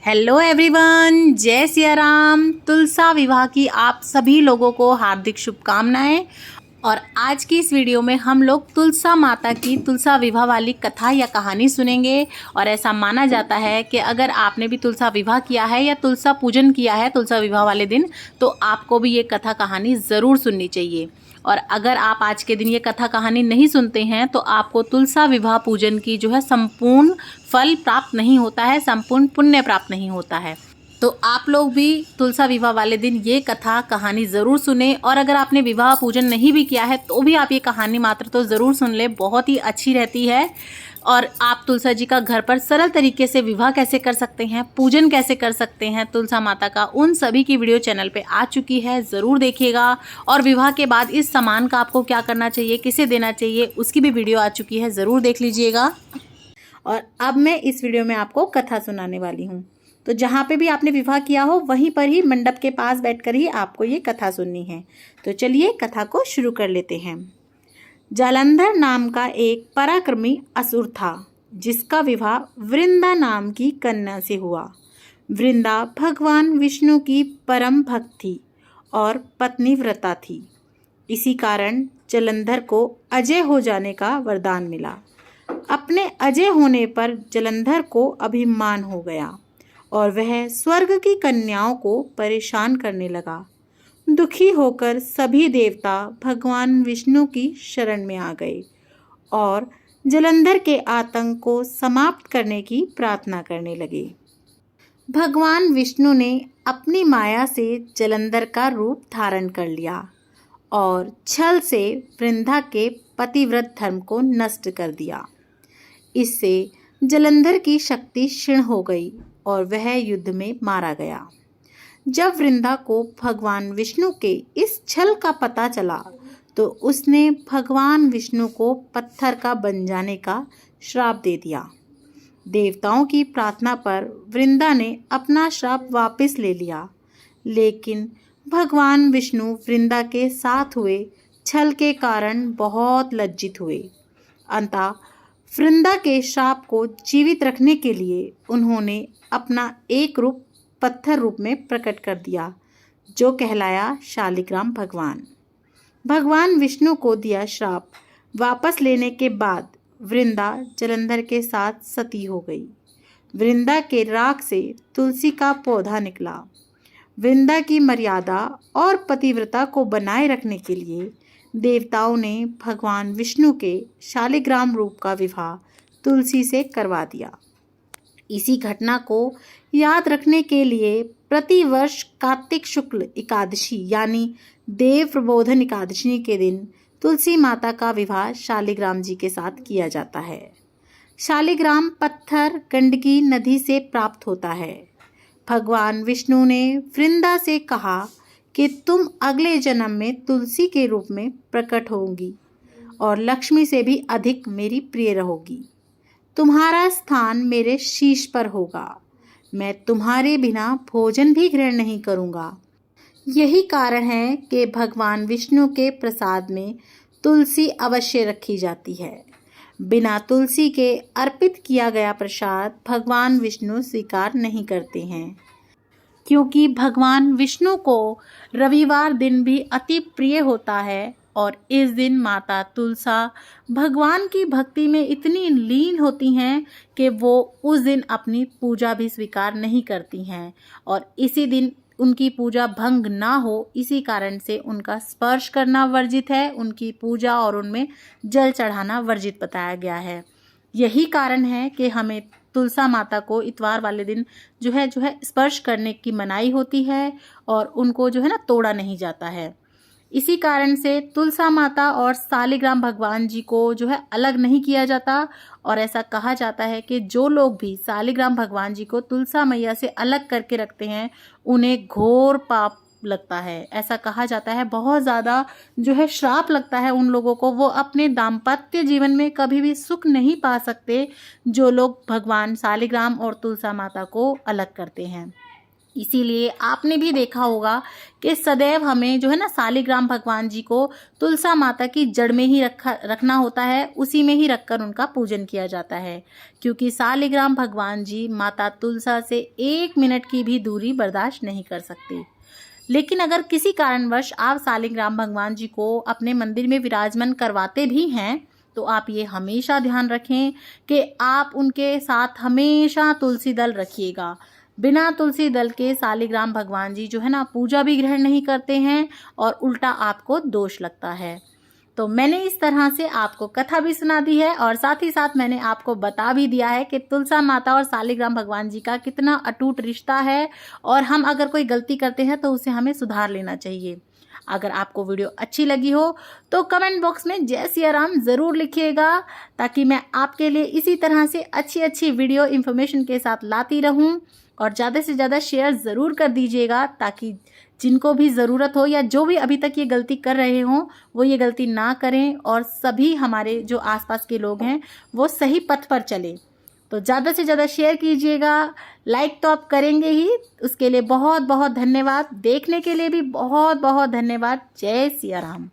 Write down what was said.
Hello everyone, जय सिया राम। तुलसा विवाह की आप सभी लोगों को हार्दिक शुभकामनाएं। और आज की इस वीडियो में हम लोग तुलसा माता की तुलसा विवाह वाली कथा या कहानी सुनेंगे। और ऐसा माना जाता है कि अगर आपने भी तुलसा विवाह किया है या तुलसा पूजन किया है तुलसा विवाह वाले दिन, तो आपको भी ये कथा कहानी ज़रूर सुननी चाहिए। और अगर आप आज के दिन ये कथा कहानी नहीं सुनते हैं तो आपको तुलसा विवाह पूजन की जो है संपूर्ण फल प्राप्त नहीं होता है, संपूर्ण पुण्य प्राप्त नहीं होता है। तो आप लोग भी तुलसा विवाह वाले दिन ये कथा कहानी ज़रूर सुने। और अगर आपने विवाह पूजन नहीं भी किया है तो भी आप ये कहानी मात्र तो ज़रूर सुन ले, बहुत ही अच्छी रहती है। और आप तुलसा जी का घर पर सरल तरीके से विवाह कैसे कर सकते हैं, पूजन कैसे कर सकते हैं तुलसा माता का, उन सभी की वीडियो चैनल पे आ चुकी है, ज़रूर देखिएगा। और विवाह के बाद इस सामान का आपको क्या करना चाहिए, किसे देना चाहिए, उसकी भी वीडियो आ चुकी है, ज़रूर देख लीजिएगा। और अब मैं इस वीडियो में आपको कथा सुनाने वाली हूँ। तो जहाँ पे भी आपने विवाह किया हो वहीं पर ही मंडप के पास बैठकर ही आपको ये कथा सुननी है। तो चलिए कथा को शुरू कर लेते हैं। जालंधर नाम का एक पराक्रमी असुर था जिसका विवाह वृंदा नाम की कन्या से हुआ। वृंदा भगवान विष्णु की परम भक्त थी और पत्नी व्रता थी। इसी कारण जालंधर को अजय हो जाने का वरदान मिला। अपने अजय होने पर जालंधर को अभिमान हो गया और वह स्वर्ग की कन्याओं को परेशान करने लगा। दुखी होकर सभी देवता भगवान विष्णु की शरण में आ गए और जालंधर के आतंक को समाप्त करने की प्रार्थना करने लगे। भगवान विष्णु ने अपनी माया से जालंधर का रूप धारण कर लिया और छल से वृंदा के पतिव्रत धर्म को नष्ट कर दिया। इससे जालंधर की शक्ति क्षीण हो गई और वह युद्ध में मारा गया। जब वृंदा को भगवान विष्णु के इस छल का पता चला तो उसने भगवान विष्णु को पत्थर का बन जाने का श्राप दे दिया। देवताओं की प्रार्थना पर वृंदा ने अपना श्राप वापस ले लिया, लेकिन भगवान विष्णु वृंदा के साथ हुए छल के कारण बहुत लज्जित हुए। अंततः वृंदा के श्राप को जीवित रखने के लिए उन्होंने अपना एक रूप पत्थर रूप में प्रकट कर दिया, जो कहलाया शालिग्राम भगवान। भगवान विष्णु को दिया श्राप वापस लेने के बाद वृंदा जालंधर के साथ सती हो गई। वृंदा के राख से तुलसी का पौधा निकला। वृंदा की मर्यादा और पतिव्रता को बनाए रखने के लिए देवताओं ने भगवान विष्णु के शालिग्राम रूप का विवाह तुलसी से करवा दिया। इसी घटना को याद रखने के लिए प्रतिवर्ष कार्तिक शुक्ल एकादशी यानी देव प्रबोधन एकादशी के दिन तुलसी माता का विवाह शालिग्राम जी के साथ किया जाता है। शालिग्राम पत्थर गंडकी नदी से प्राप्त होता है। भगवान विष्णु ने वृंदा से कहा कि तुम अगले जन्म में तुलसी के रूप में प्रकट होंगी और लक्ष्मी से भी अधिक मेरी प्रिय रहोगी। तुम्हारा स्थान मेरे शीश पर होगा। मैं तुम्हारे बिना भोजन भी ग्रहण नहीं करूँगा। यही कारण है कि भगवान विष्णु के प्रसाद में तुलसी अवश्य रखी जाती है। बिना तुलसी के अर्पित किया गया प्रसाद भगवान विष्णु स्वीकार नहीं करते हैं, क्योंकि भगवान विष्णु को रविवार दिन भी अति प्रिय होता है। और इस दिन माता तुलसा भगवान की भक्ति में इतनी लीन होती हैं कि वो उस दिन अपनी पूजा भी स्वीकार नहीं करती हैं। और इसी दिन उनकी पूजा भंग ना हो, इसी कारण से उनका स्पर्श करना वर्जित है, उनकी पूजा और उनमें जल चढ़ाना वर्जित बताया गया है। यही कारण है कि हमें तुलसा माता को इतवार वाले दिन जो है स्पर्श करने की मनाही होती है और उनको जो है ना तोड़ा नहीं जाता है। इसी कारण से तुलसा माता और शालिग्राम भगवान जी को जो है अलग नहीं किया जाता। और ऐसा कहा जाता है कि जो लोग भी शालिग्राम भगवान जी को तुलसा मैया से अलग करके रखते हैं उन्हें घोर पाप लगता है। ऐसा कहा जाता है, बहुत ज़्यादा जो है श्राप लगता है उन लोगों को। वो अपने दाम्पत्य जीवन में कभी भी सुख नहीं पा सकते जो लोग भगवान शालिग्राम और तुलसा माता को अलग करते हैं। इसीलिए आपने भी देखा होगा कि सदैव हमें जो है ना सालिग्राम भगवान जी को तुलसा माता की जड़ में ही रखना होता है, उसी में ही रखकर उनका पूजन किया जाता है, क्योंकि सालिग्राम भगवान जी माता तुलसा से 1 मिनट की भी दूरी बर्दाश्त नहीं कर सकते। लेकिन अगर किसी कारणवश आप सालिग्राम भगवान जी को अपने मंदिर में विराजमान करवाते भी हैं, तो आप ये हमेशा ध्यान रखें कि आप उनके साथ हमेशा तुलसी दल रखिएगा। बिना तुलसी दल के सालिग्राम भगवान जी जो है ना पूजा भी ग्रहण नहीं करते हैं और उल्टा आपको दोष लगता है। तो मैंने इस तरह से आपको कथा भी सुना दी है और साथ ही साथ मैंने आपको बता भी दिया है कि तुलसा माता और सालिग्राम भगवान जी का कितना अटूट रिश्ता है और हम अगर कोई गलती करते हैं तो उसे हमें सुधार लेना चाहिए। अगर आपको वीडियो अच्छी लगी हो तो कमेंट बॉक्स में जय सिया राम ज़रूर लिखिएगा, ताकि मैं आपके लिए इसी तरह से अच्छी अच्छी वीडियो इन्फॉर्मेशन के साथ लाती रहूं। और ज़्यादा से ज़्यादा शेयर ज़रूर कर दीजिएगा, ताकि जिनको भी ज़रूरत हो या जो भी अभी तक ये गलती कर रहे हों वो ये गलती ना करें और सभी हमारे जो आसपास के लोग हैं वो सही पथ पर चलें। तो ज़्यादा से ज़्यादा शेयर कीजिएगा, लाइक तो आप करेंगे ही, उसके लिए बहुत बहुत धन्यवाद। देखने के लिए भी बहुत बहुत धन्यवाद। जय सिया राम।